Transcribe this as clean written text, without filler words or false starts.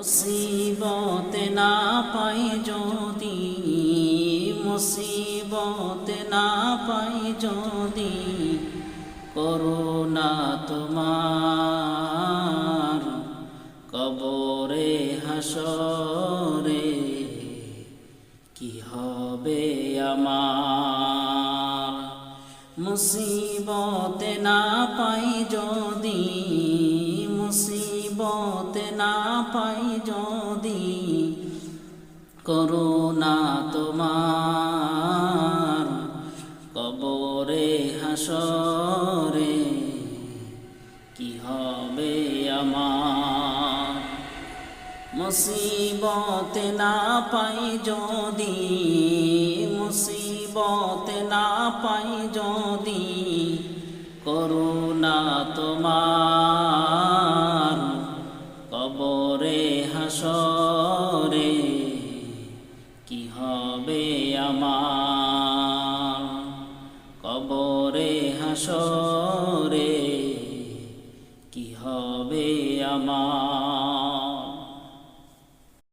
মুসিবত না পাই যদি, মুসিবত না পাই যদি, করুণা তোমার কবরে হাসরে কি হবে আমার। মুসিবত না পাই যদি, মুসিবত না পাই যদি, করুণা তোমার কবরে হাসরে কি হবে আমার। মুসিবত না পাই যদি, মুসিবত না পাই যদি, করুণা তোমার কবরে হাসরে কি হবে আমার। কবরে হাসরে কি হবে আমার।